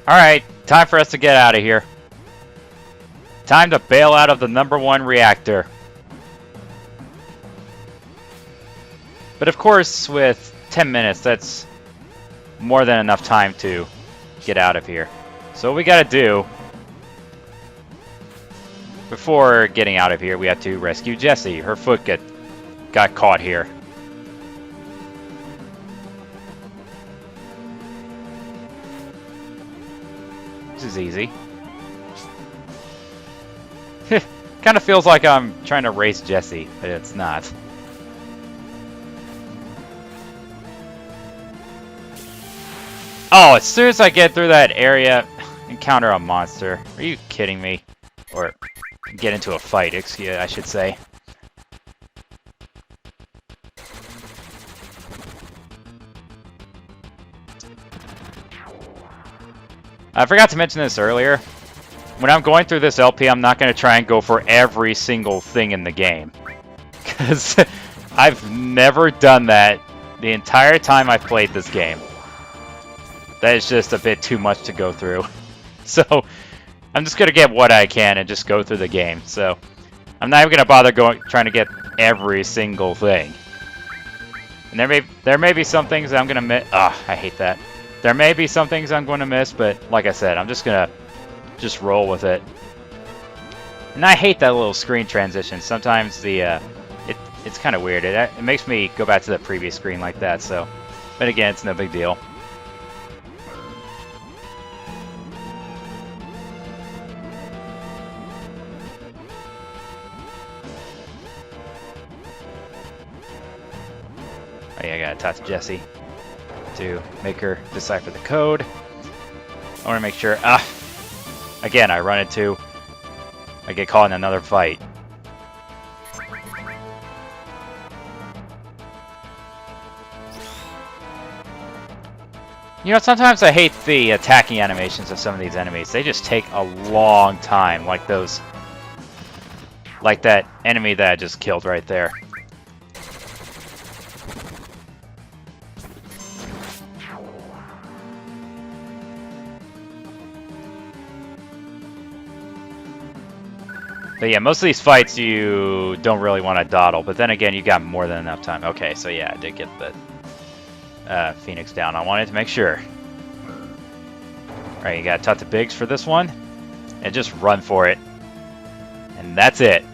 Alright, time for us to get out of here. Time to bail out of the #1 reactor. But of course, with 10 minutes, that's more than enough time to get out of here. So what we gotta do, before getting out of here, we have to rescue Jessie. Her foot got caught here. This is easy. Kind of feels like I'm trying to race Jessie, but it's not. Oh, as soon as I get through that area, encounter a monster. Are you kidding me? Or get into a fight, excuse, I should say. I forgot to mention this earlier. When I'm going through this LP, I'm not going to try and go for every single thing in the game. Because I've never done that the entire time I've played this game. That is just a bit too much to go through. So, I'm just going to get what I can and just go through the game. So, I'm not even going to bother trying to get every single thing. And there may be some things that I'm going to miss. Ah, I hate that. There may be some things I'm going to miss, but like I said, I'm just going to just roll with it. And I hate that little screen transition. Sometimes it's kind of weird. It makes me go back to the previous screen like that. So, but again, it's no big deal. Oh yeah, I gotta talk to Jessie to make her decipher the code. I want to make sure. Again, I get caught in another fight. You know, sometimes I hate the attacking animations of some of these enemies. They just take a long time, like that enemy that I just killed right there. But yeah, most of these fights you don't really want to dawdle, but then again, you got more than enough time. Okay, so yeah, I did get the Phoenix down. I wanted to make sure. Alright, you gotta talk to Biggs for this one, and just run for it. And that's it.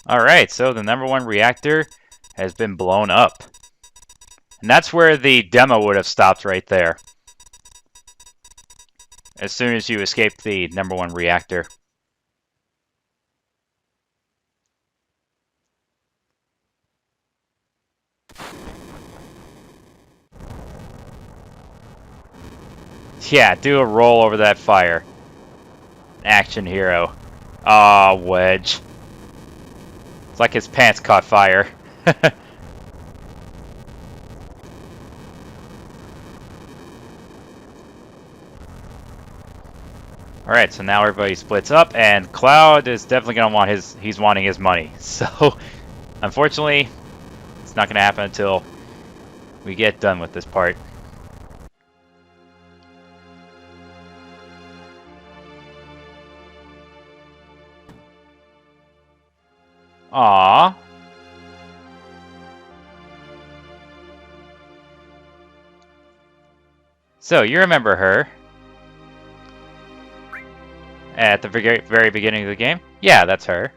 Alright, so the #1 reactor has been blown up. And that's where the demo would have stopped right there. As soon as you escape the #1 reactor. Yeah, do a roll over that fire. Action hero. Aw, Wedge. It's like his pants caught fire. Alright, so now everybody splits up, and Cloud is definitely going to want he's wanting his money. So, unfortunately, it's not going to happen until we get done with this part. Aww. So, you remember her at the very beginning of the game? Yeah, that's her.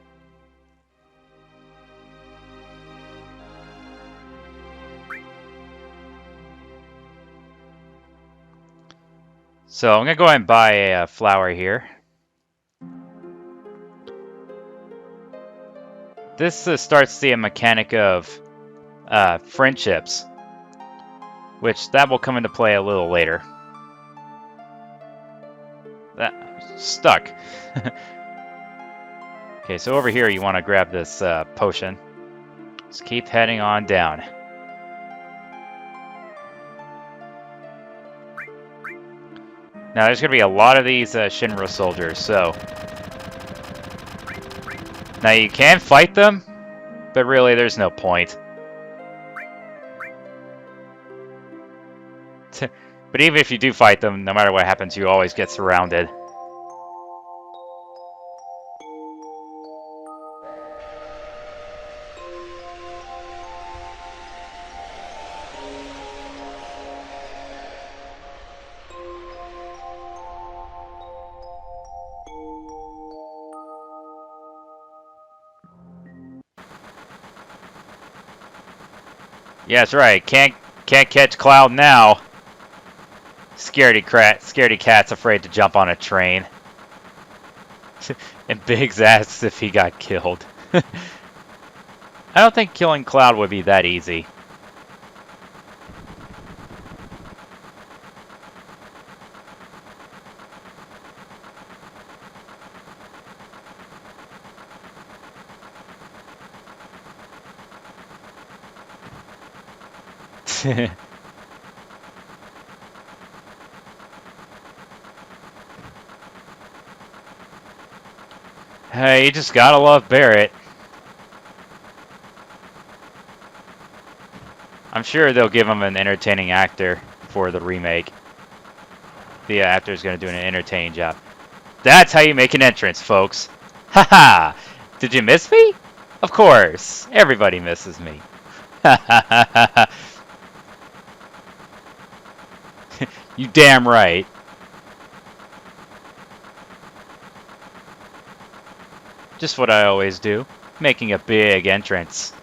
So, I'm going to go ahead and buy a flower here. This starts the mechanic of friendships, which that will come into play a little later. That stuck. Okay, so over here you want to grab this potion. Just keep heading on down. Now there's going to be a lot of these Shinra soldiers, so... Now you can fight them, but really there's no point. But even if you do fight them, no matter what happens, you always get surrounded. Yeah, that's right. Can't catch Cloud now. Scaredy cat's afraid to jump on a train. And Biggs asks if he got killed. I don't think killing Cloud would be that easy. Hey, you just gotta love Barrett. I'm sure they'll give him an entertaining actor for the remake. The actor's gonna do an entertaining job. That's how you make an entrance, folks. Haha! Did you miss me? Of course. Everybody misses me. You damn right. Just what I always do. Making a big entrance.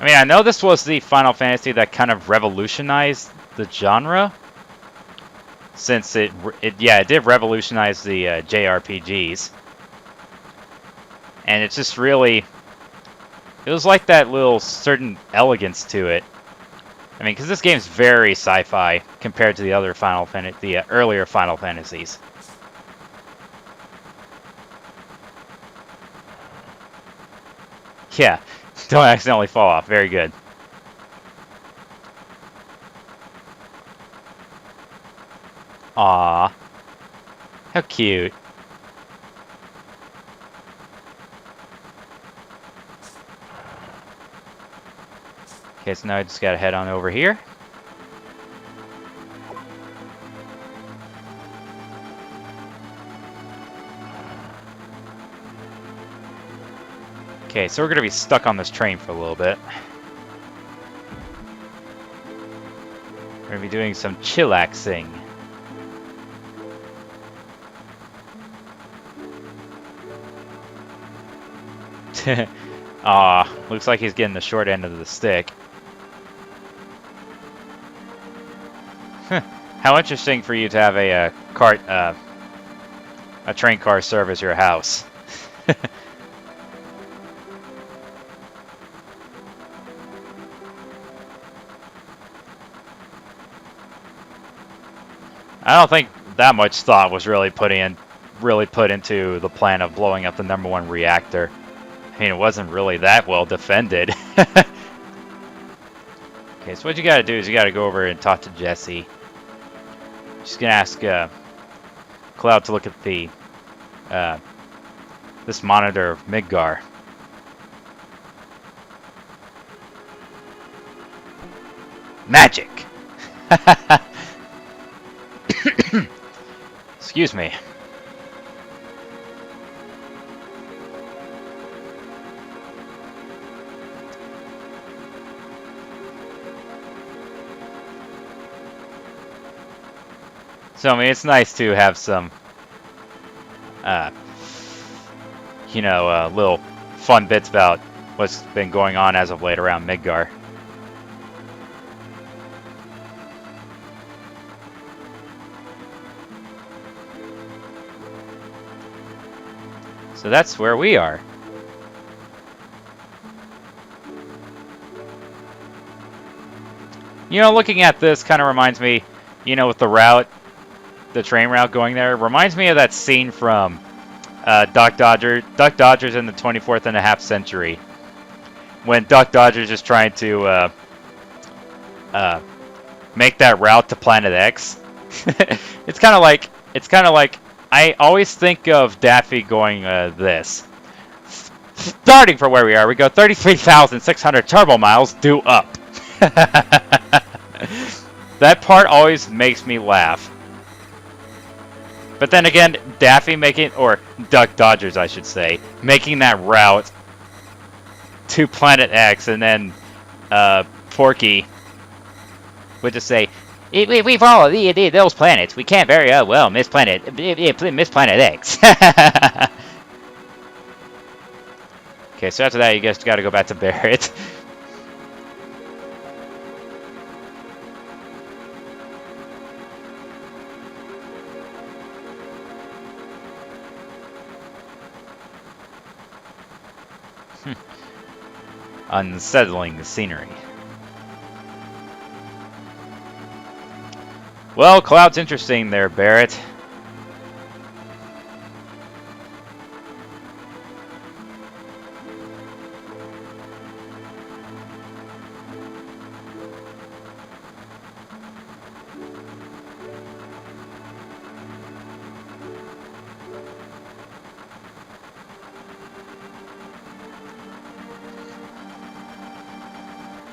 I mean, I know this was the Final Fantasy that kind of revolutionized the genre. Since it did revolutionize the JRPGs. And it's just really... It was like that little certain elegance to it. I mean, because this game's very sci-fi compared to the other earlier Final Fantasies. Yeah, don't accidentally fall off. Very good. Aww. How cute. Okay, so now I just gotta head on over here. Okay, so we're gonna be stuck on this train for a little bit. We're gonna be doing some chillaxing. Looks like he's getting the short end of the stick. How interesting for you to have a train car serve as your house. I don't think that much thought was really put into the plan of blowing up the #1 reactor. I mean, it wasn't really that well defended. Okay, so what you gotta do is you gotta go over and talk to Jesse. She's gonna ask Cloud to look at the this monitor of Midgar. Magic! Excuse me. So, I mean, it's nice to have some, little fun bits about what's been going on as of late around Midgar. So that's where we are. You know, looking at this kind of reminds me, with the route the train route going there. It reminds me of that scene from Duck Dodgers in the 24th and a half century, when Duck Dodger's just trying to make that route to Planet X. It's kind of like I always think of Daffy going this. Starting from where we are, we go 33,600 turbo miles due up. That part always makes me laugh. But then again, Daffy making, or Duck Dodgers I should say, making that route to Planet X, and then Porky would just say, we follow those planets. We can't very well miss Planet X. Okay, so after that, you guys got to go back to Barrett. Unsettling scenery. Well, Cloud's interesting there, Barrett.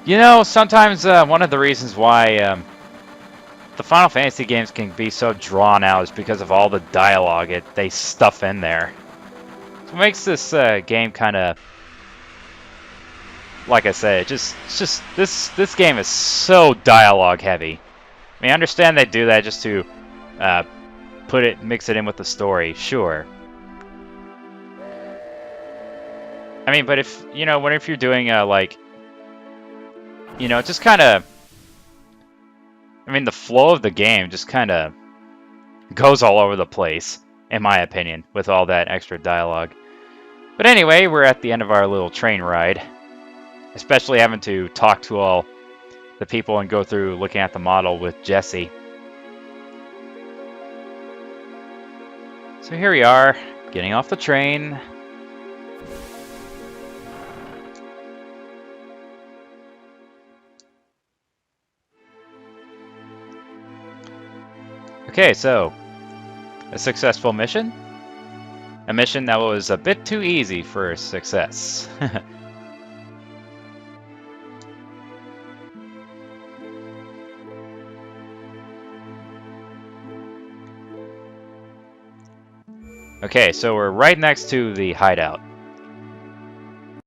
You know, sometimes one of the reasons why the Final Fantasy games can be so drawn out is because of all the dialogue they stuff in there. So it makes this game kind of, like I said, this game is so dialogue heavy. I mean, I understand they do that just to mix it in with the story, sure. I mean, but if you're doing like, just kind of, I mean, the flow of the game just kind of goes all over the place, in my opinion, with all that extra dialogue. But anyway, we're at the end of our little train ride. Especially having to talk to all the people and go through looking at the model with Jesse. So here we are, getting off the train. Okay, so a successful mission. A mission that was a bit too easy for success. Okay, so we're right next to the hideout.